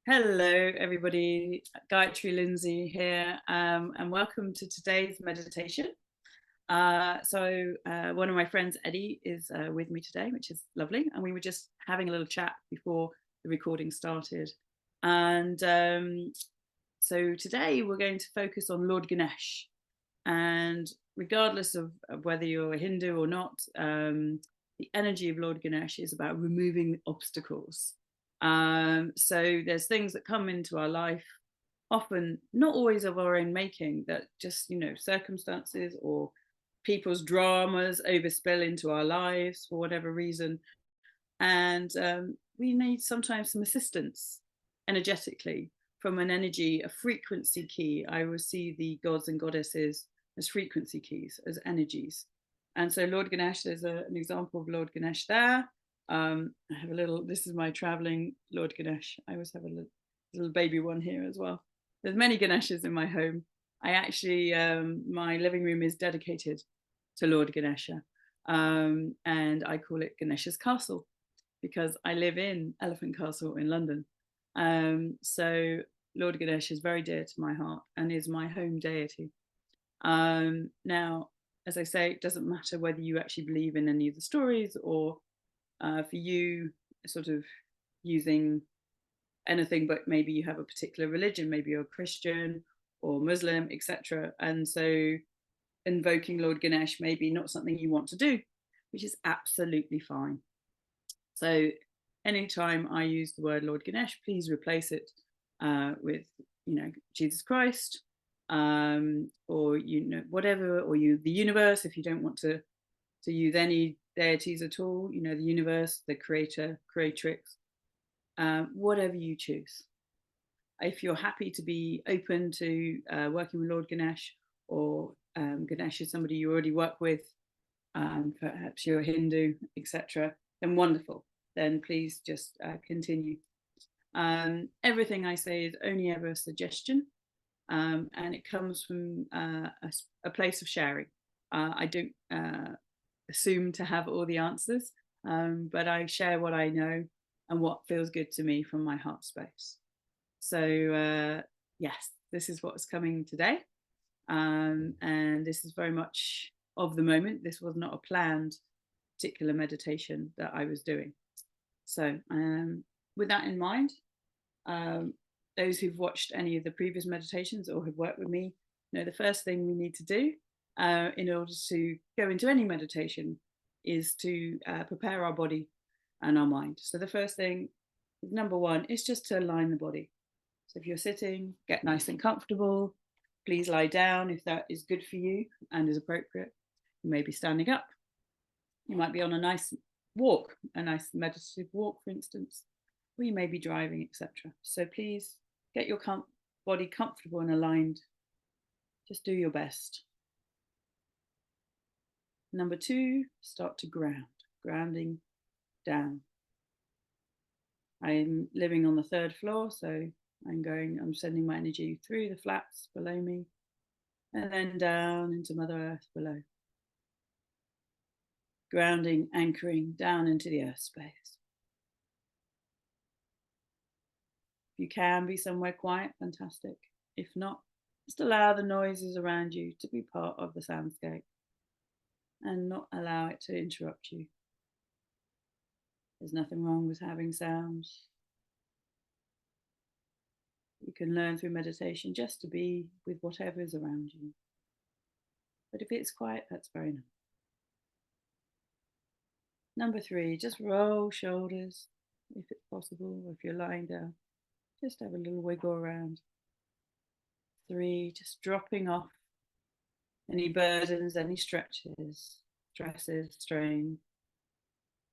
Hello, everybody. Gayatri Lindsay here, and welcome to today's meditation. One of my friends, Eddie, is with me today, which is lovely. And we were just having a little chat before the recording started. And so today we're going to focus on Lord Ganesh. And regardless of whether you're a Hindu or not, the energy of Lord Ganesh is about removing obstacles. So there's things that come into our life, often not always of our own making, that just, circumstances or people's dramas overspill into our lives for whatever reason. And we need sometimes some assistance energetically from an energy, a frequency key. I will see the gods and goddesses as frequency keys, as energies. And so Lord Ganesh, there's an example of Lord Ganesh there. I have a little, this is my traveling Lord Ganesh. I always have a little baby one here as well. There's many Ganeshas in my home. I actually, my living room is dedicated to Lord Ganesha. And I call it Ganesha's Castle because I live in Elephant Castle in London. So Lord Ganesh is very dear to my heart and is my home deity. Now, as I say, it doesn't matter whether you actually believe in any of the stories or for you, sort of using anything, but maybe you have a particular religion, maybe you're a Christian or Muslim, etc. And so invoking Lord Ganesh may be not something you want to do, which is absolutely fine. So anytime I use the word Lord Ganesh, please replace it with, Jesus Christ, or whatever, or the universe, if you don't want to use any deities at all, the universe, the creator, creatrix, whatever you choose. If you're happy to be open to working with Lord Ganesh, or Ganesh is somebody you already work with, perhaps you're a Hindu, etc., then wonderful. Then please just continue. Everything I say is only ever a suggestion, and it comes from a place of sharing. I don't assume to have all the answers, but I share what I know and what feels good to me from my heart space. So yes, this is what's coming today, and this is very much of the moment. This was not a planned particular meditation that I was doing. So with that in mind, those who've watched any of the previous meditations or have worked with me know the first thing we need to do in order to go into any meditation is to prepare our body and our mind. So the first thing, number one, is just to align the body. So if you're sitting, get nice and comfortable. Please lie down if that is good for you and is appropriate. You may be standing up. You might be on a nice walk, a nice meditative walk, for instance, or you may be driving, etc. So please get your body comfortable and aligned. Just do your best. Number two, start to grounding down. I'm living on the third floor, so I'm sending my energy through the flats below me and then down into Mother Earth below. Grounding, anchoring down into the earth space. If you can be somewhere quiet, fantastic. If not, just allow the noises around you to be part of the soundscape and not allow it to interrupt you. There's nothing wrong with having sounds. You can learn through meditation just to be with whatever is around you. But if it's quiet, that's very nice. Number three, just roll shoulders if it's possible, or if you're lying down, just have a little wiggle around. Three, just dropping off any burdens, any stretches, stresses, strain.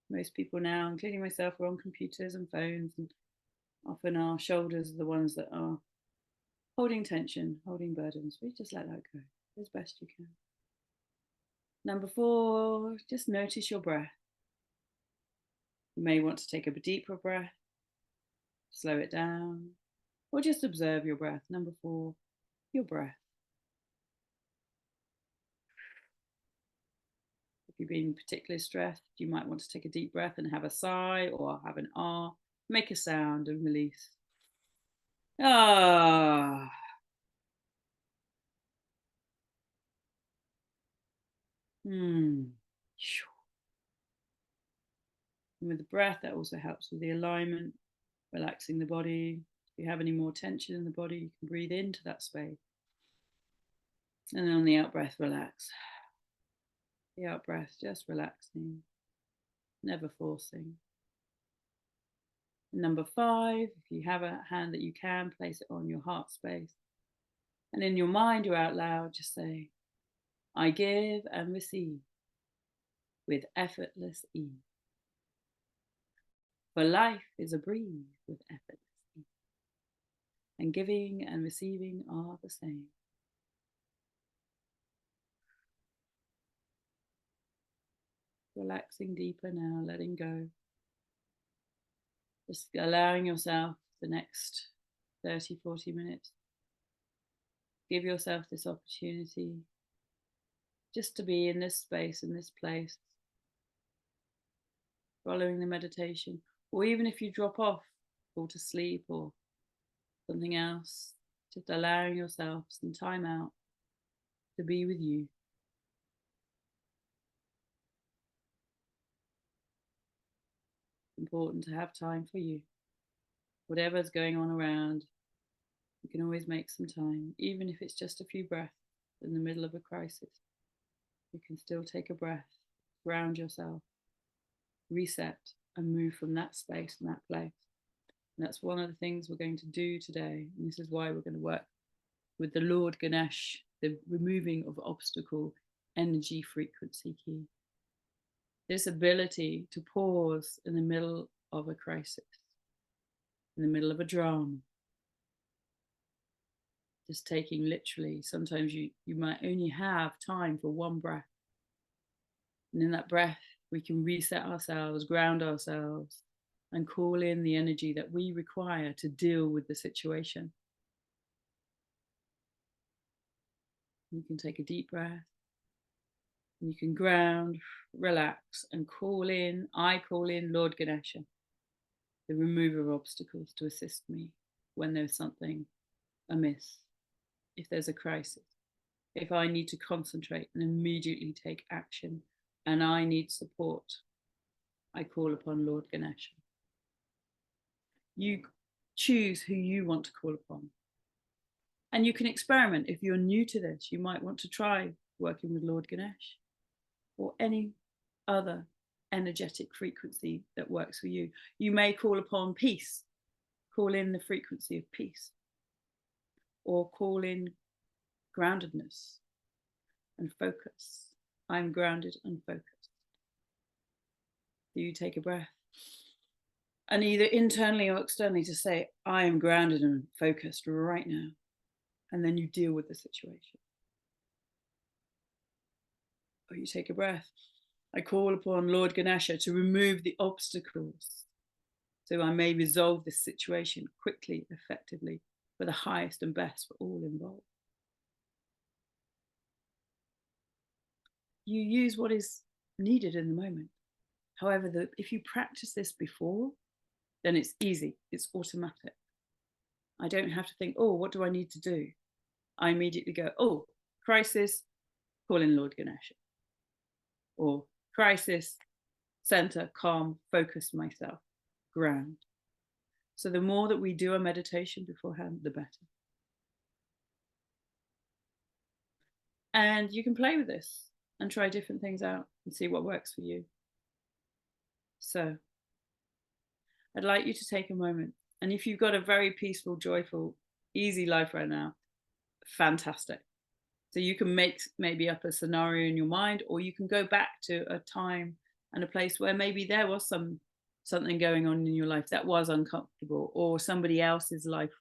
Most people now, including myself, are on computers and phones, and often our shoulders are the ones that are holding tension, holding burdens. We just let that go as best you can. Number four, just notice your breath. You may want to take a deeper breath, slow it down, or just observe your breath. Number four, your breath. If you've been particularly stressed, you might want to take a deep breath and have a sigh or have an ah, make a sound and release. Ah. Hmm. And with the breath, that also helps with the alignment, relaxing the body. If you have any more tension in the body, you can breathe into that space. And then on the out breath, relax. The out breath, just relaxing, never forcing. And number 5, if you have a hand that you can, place it on your heart space. And in your mind or out loud, just say, I give and receive with effortless ease. For life is a breeze with effortless ease. And giving and receiving are the same. Relaxing deeper now, letting go. Just allowing yourself the next 30, 40 minutes. Give yourself this opportunity just to be in this space, in this place, following the meditation. Or even if you drop off, fall to sleep or something else, just allowing yourself some time out to be with you. It's important to have time for you. Whatever's going on around, you can always make some time, even if it's just a few breaths in the middle of a crisis. You can still take a breath, ground yourself, reset, and move from that space and that place. And that's one of the things we're going to do today. And this is why we're going to work with the Lord Ganesh, the removing of obstacle energy frequency key. This ability to pause in the middle of a crisis, in the middle of a drama. Just taking literally, sometimes you might only have time for one breath. And in that breath, we can reset ourselves, ground ourselves, and call in the energy that we require to deal with the situation. You can take a deep breath. And you can ground, relax, and I call in Lord Ganesha, the remover of obstacles, to assist me when there's something amiss, if there's a crisis, if I need to concentrate and immediately take action and I need support, I call upon Lord Ganesha. You choose who you want to call upon. And you can experiment. If you're new to this, you might want to try working with Lord Ganesh or any other energetic frequency that works for you. You may call upon peace, call in the frequency of peace, or call in groundedness and focus. I'm grounded and focused. You take a breath and either internally or externally to say, I am grounded and focused right now. And then you deal with the situation. Or you take a breath. I call upon Lord Ganesha to remove the obstacles so I may resolve this situation quickly, effectively, for the highest and best for all involved. You use what is needed in the moment. However, if you practice this before, then it's easy, it's automatic. I don't have to think, oh, what do I need to do? I immediately go, oh, crisis, call in Lord Ganesha. Or crisis, center, calm, focus myself, ground. So the more that we do a meditation beforehand, the better. And you can play with this and try different things out and see what works for you. So I'd like you to take a moment. And if you've got a very peaceful, joyful, easy life right now, fantastic. So you can make maybe up a scenario in your mind, or you can go back to a time and a place where maybe there was something going on in your life that was uncomfortable, or somebody else's life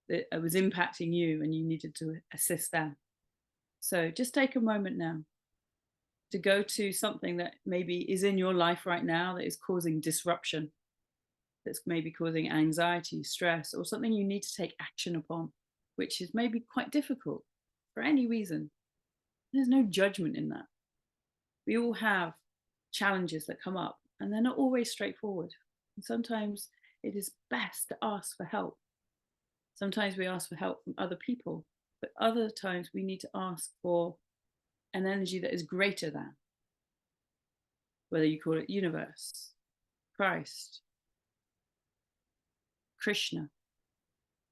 that was impacting you and you needed to assist them. So just take a moment now to go to something that maybe is in your life right now that is causing disruption, that's maybe causing anxiety, stress, or something you need to take action upon, which is maybe quite difficult for any reason. There's no judgment in that. We all have challenges that come up and they're not always straightforward. And sometimes it is best to ask for help. Sometimes we ask for help from other people, but other times we need to ask for an energy that is greater than, whether you call it universe, Christ, Krishna,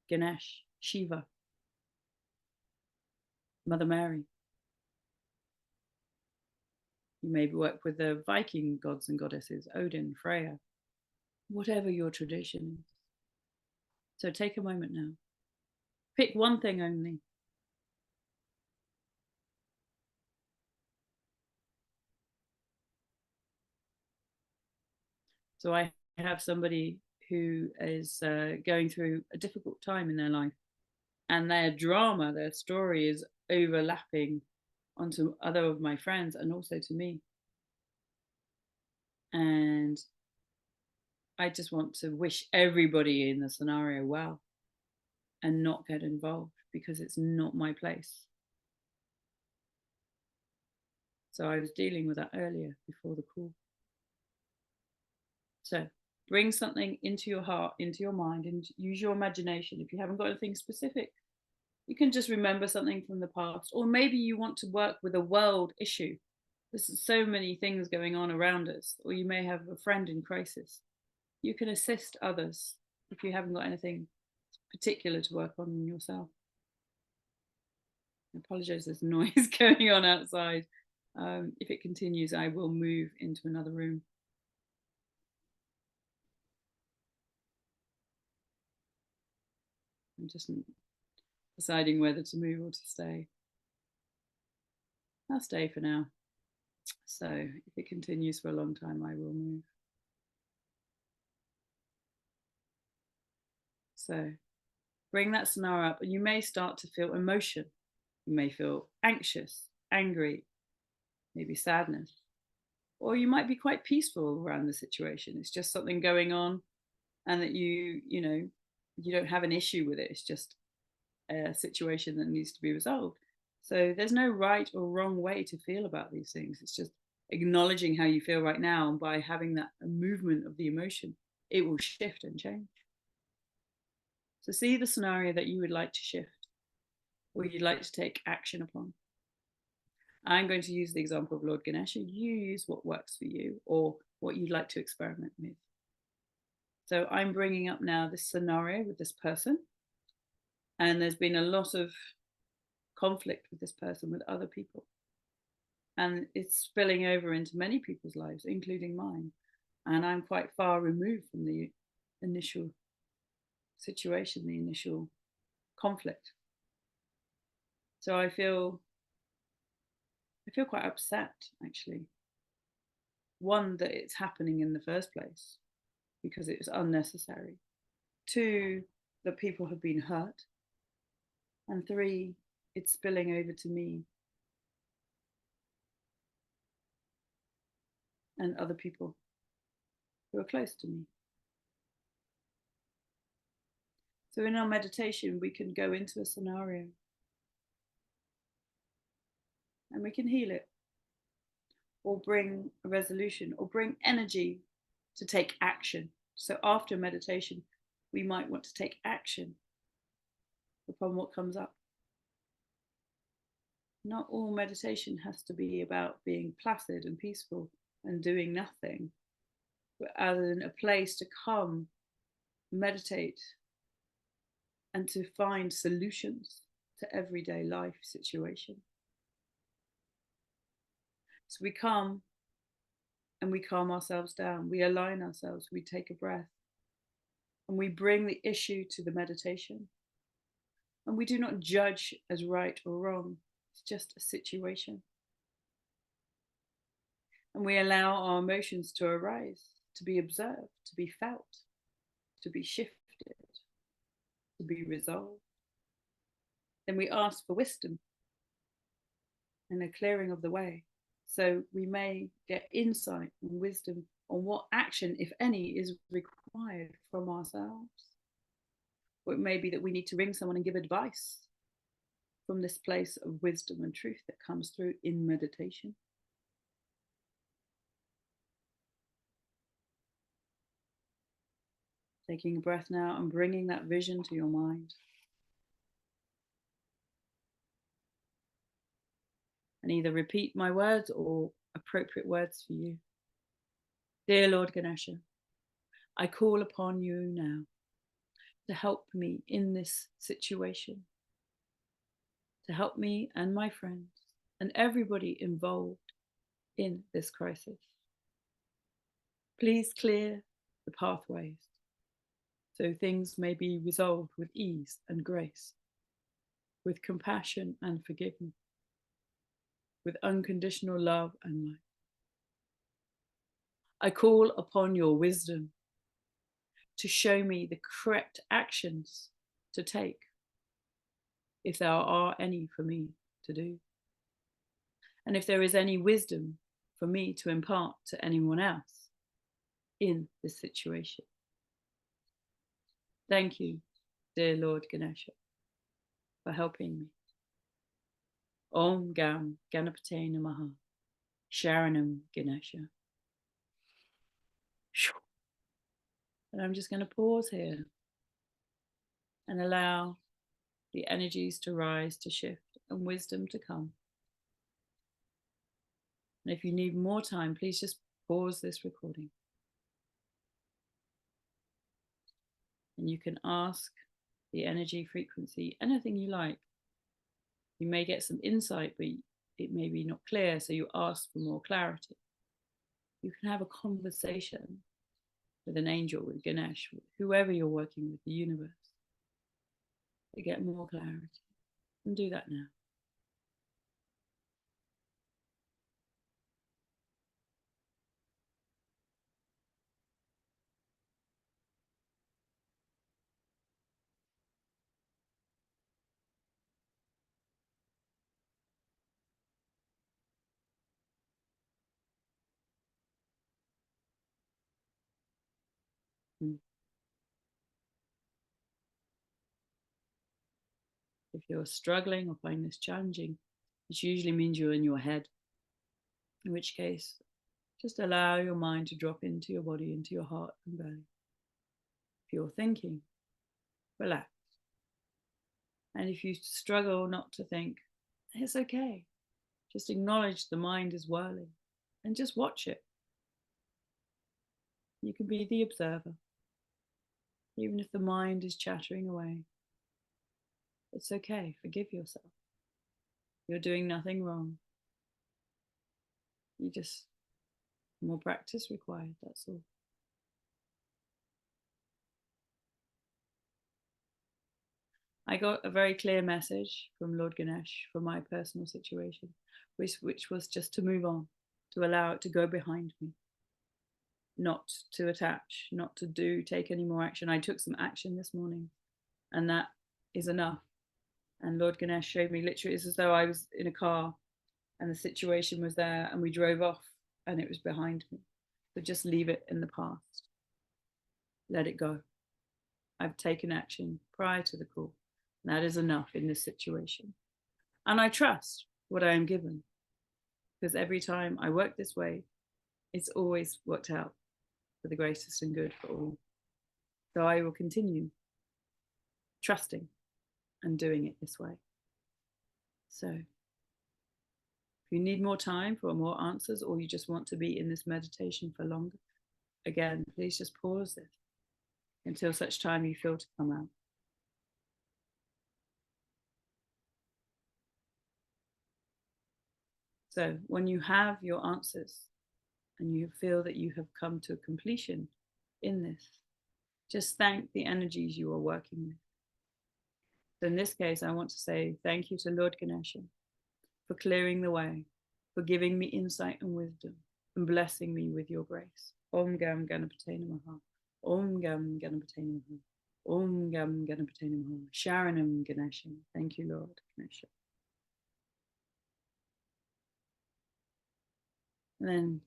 Ganesh, Shiva, Mother Mary. You may work with the Viking gods and goddesses, Odin, Freya, whatever your tradition is. So take a moment now. Pick one thing only. So I have somebody who is going through a difficult time in their life, and their drama, their story is overlapping onto other of my friends and also to me. And I just want to wish everybody in the scenario well and not get involved because it's not my place. So I was dealing with that earlier before the call. So bring something into your heart, into your mind, and use your imagination. If you haven't got anything specific, you can just remember something from the past, or maybe you want to work with a world issue. There's so many things going on around us, or you may have a friend in crisis. You can assist others if you haven't got anything particular to work on yourself. I apologize, there's noise going on outside. If it continues, I will move into another room. I'm just deciding whether to move or to stay. I'll stay for now. So if it continues for a long time, I will move. So bring that scenario up, and you may start to feel emotion. You may feel anxious, angry, maybe sadness, or you might be quite peaceful around the situation. It's just something going on, and that you don't have an issue with it. It's just a situation that needs to be resolved. So there's no right or wrong way to feel about these things. It's just acknowledging how you feel right now, and by having that movement of the emotion, it will shift and change. So see the scenario that you would like to shift or you'd like to take action upon. I'm going to use the example of Lord Ganesha. You use what works for you or what you'd like to experiment with. So I'm bringing up now this scenario with this person, and there's been a lot of conflict with this person with other people, and it's spilling over into many people's lives, including mine, and I'm quite far removed from the initial situation, the initial conflict. So I feel quite upset, actually. One, that it's happening in the first place because it was unnecessary. Two, that people have been hurt. And three, it's spilling over to me and other people who are close to me. So in our meditation, we can go into a scenario and we can heal it, or bring a resolution, or bring energy to take action. So after meditation, we might want to take action upon what comes up. Not all meditation has to be about being placid and peaceful and doing nothing, but as in a place to come, meditate, and to find solutions to everyday life situation. So we come and we calm ourselves down, we align ourselves, we take a breath, and we bring the issue to the meditation. And we do not judge as right or wrong, it's just a situation. And we allow our emotions to arise, to be observed, to be felt, to be shifted, to be resolved. Then we ask for wisdom and a clearing of the way. So we may get insight and wisdom on what action, if any, is required from ourselves. Or it may be that we need to ring someone and give advice from this place of wisdom and truth that comes through in meditation. Taking a breath now and bringing that vision to your mind. and either repeat my words or appropriate words for you. Dear Lord Ganesha, I call upon you now to help me in this situation, to help me and my friends and everybody involved in this crisis. Please clear the pathways so things may be resolved with ease and grace, with compassion and forgiveness, with unconditional love and light. I call upon your wisdom to show me the correct actions to take, if there are any for me to do, and if there is any wisdom for me to impart to anyone else in this situation. Thank you, dear Lord Ganesha, for helping me. Om Gam Ganapate Namaha, Sharanam Ganesha. And I'm just going to pause here and allow the energies to rise, to shift, and wisdom to come. And if you need more time, please just pause this recording. And you can ask the energy, frequency, anything you like. You may get some insight, but it may be not clear, so you ask for more clarity. You can have a conversation with an angel, with Ganesh, with whoever you're working with, the universe, to get more clarity. And do that now. If you're struggling or find this challenging, it usually means you're in your head, in which case, just allow your mind to drop into your body, into your heart and belly. If you're thinking, relax. And if you struggle not to think, it's okay. Just acknowledge the mind is whirling and just watch it. You can be the observer. Even if the mind is chattering away, it's okay. Forgive yourself. You're doing nothing wrong. You just, more practice required, that's all. I got a very clear message from Lord Ganesh for my personal situation, which was just to move on, to allow it to go behind me, not to attach, not to take any more action. I took some action this morning, and that is enough. And Lord Ganesh showed me literally, it's as though I was in a car and the situation was there and we drove off and it was behind me. So just leave it in the past. Let it go. I've taken action prior to the call. That is enough in this situation. And I trust what I am given, because every time I work this way, it's always worked out for the greatest and good for all. So I will continue trusting and doing it this way. So if you need more time for more answers, or you just want to be in this meditation for longer, again, please just pause this until such time you feel to come out. So when you have your answers and you feel that you have come to a completion in this, just thank the energies you are working with. So in this case, I want to say thank you to Lord Ganesha for clearing the way, for giving me insight and wisdom, and blessing me with your grace. Om Gam Ganapate Namaha. Om Gam Ganapate Namaha. Om Gam Ganapate Namaha. Sharanam Ganesha. Thank you, Lord Ganesha. And then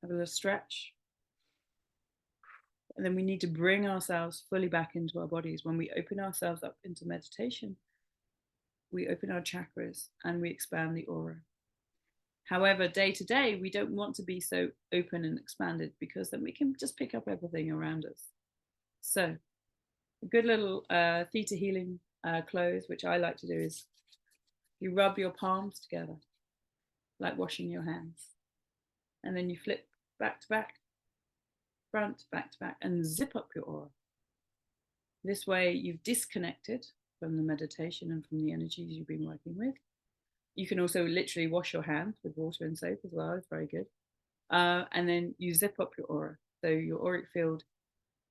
have a little stretch. And then we need to bring ourselves fully back into our bodies. When we open ourselves up into meditation, we open our chakras and we expand the aura. However, day to day, we don't want to be so open and expanded, because then we can just pick up everything around us. So a good little theta healing close, which I like to do, is you rub your palms together like washing your hands. And then you flip back to back, front, back to back, and zip up your aura. This way, you've disconnected from the meditation and from the energies you've been working with. You can also literally wash your hands with water and soap as well. It's very good. And then you zip up your aura. So your auric field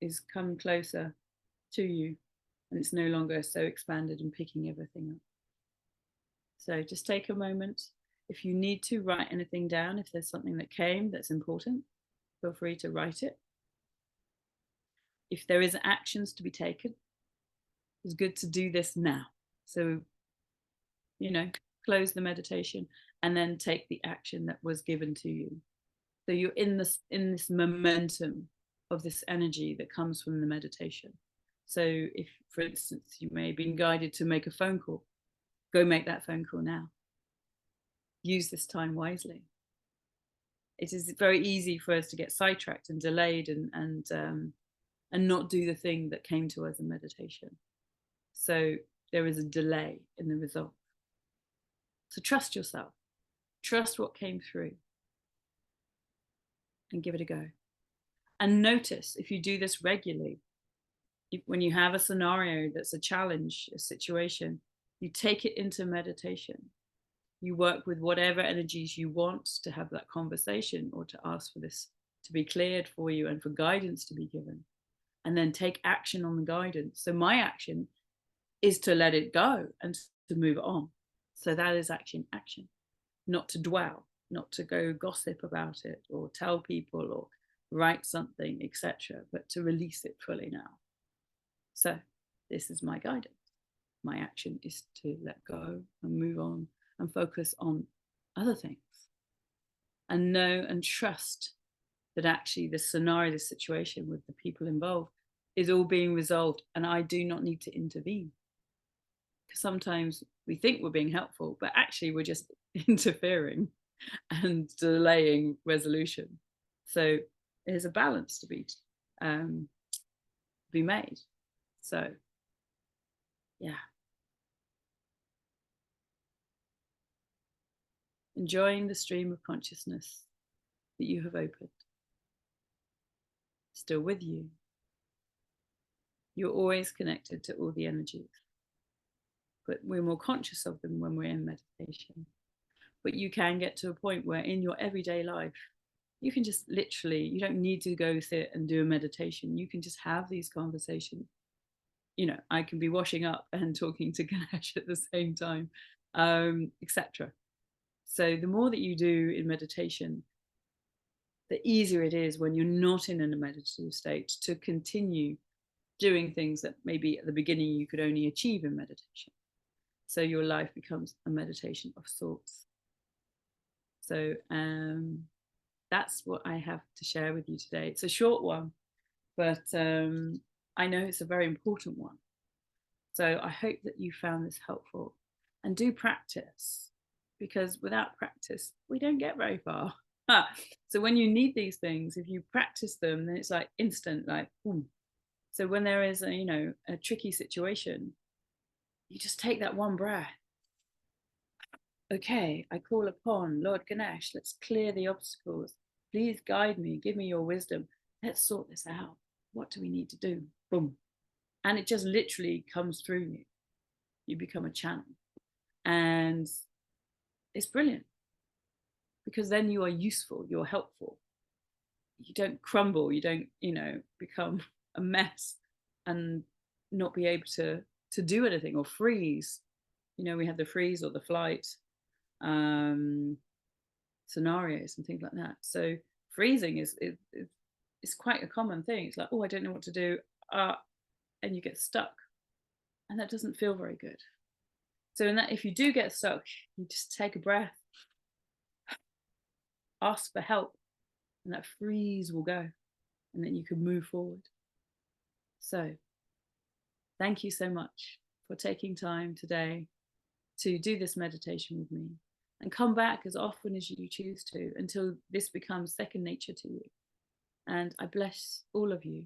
is come closer to you, and it's no longer so expanded and picking everything up. So just take a moment. If you need to write anything down, if there's something that came that's important, feel free to write it. If there is actions to be taken, it's good to do this now. So, close the meditation and then take the action that was given to you. So you're in this momentum of this energy that comes from the meditation. So if, for instance, you may have been guided to make a phone call, go make that phone call now. Use this time wisely. It is very easy for us to get sidetracked and delayed and not do the thing that came to us in meditation. So there is a delay in the result. So trust yourself. Trust what came through and give it a go. And notice if you do this regularly, when you have a scenario that's a challenge, a situation, you take it into meditation. You work with whatever energies you want to have that conversation or to ask for this to be cleared for you and for guidance to be given. And then take action on the guidance. So my action is to let it go and to move on. So that is action, not to dwell, not to go gossip about it or tell people or write something, etc., but to release it fully now. So this is my guidance. My action is to let go and move on and focus on other things and know and trust that actually the scenario, the situation with the people involved is all being resolved and I do not need to intervene. Because sometimes we think we're being helpful, but actually we're just interfering and delaying resolution. So there's a balance to be made. So, yeah. Enjoying the stream of consciousness that you have opened. Still with you. You're always connected to all the energies, but we're more conscious of them when we're in meditation. But you can get to a point where in your everyday life, you can just literally, you don't need to go sit and do a meditation. You can just have these conversations. I can be washing up and talking to Ganesh at the same time, etc. So the more that you do in meditation, the easier it is when you're not in a meditative state to continue doing things that maybe at the beginning you could only achieve in meditation. So your life becomes a meditation of sorts. So that's what I have to share with you today. It's a short one, but I know it's a very important one. So I hope that you found this helpful and do practice, because without practice, we don't get very far. So when you need these things, if you practice them, then it's like instant, like boom. So when there is a tricky situation, you just take that one breath. Okay, I call upon Lord Ganesh. Let's clear the obstacles. Please guide me. Give me your wisdom. Let's sort this out. What do we need to do? Boom. And it just literally comes through you. You become a channel. And it's brilliant. Because then you are useful. You're helpful. You don't crumble. You don't, become a mess and not be able to do anything or freeze. We have the freeze or the flight scenarios and things like that. So freezing is quite a common thing. It's like, oh, I don't know what to do, and you get stuck, and that doesn't feel very good. So in that, if you do get stuck, you just take a breath, ask for help, and that freeze will go, and then you can move forward. So thank you so much for taking time today to do this meditation with me, and come back as often as you choose to until this becomes second nature to you. And I bless all of you.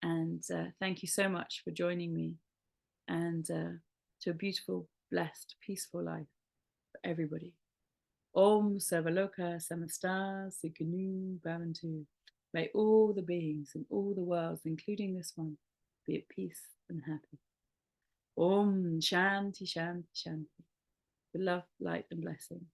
And thank you so much for joining me, and to a beautiful, blessed, peaceful life for everybody. Om Sarvaloka Samasta Sukhinu Bhavantu. May all the beings in all the worlds, including this one, be at peace and happy. Om Shanti Shanti Shanti. With love, light and blessing.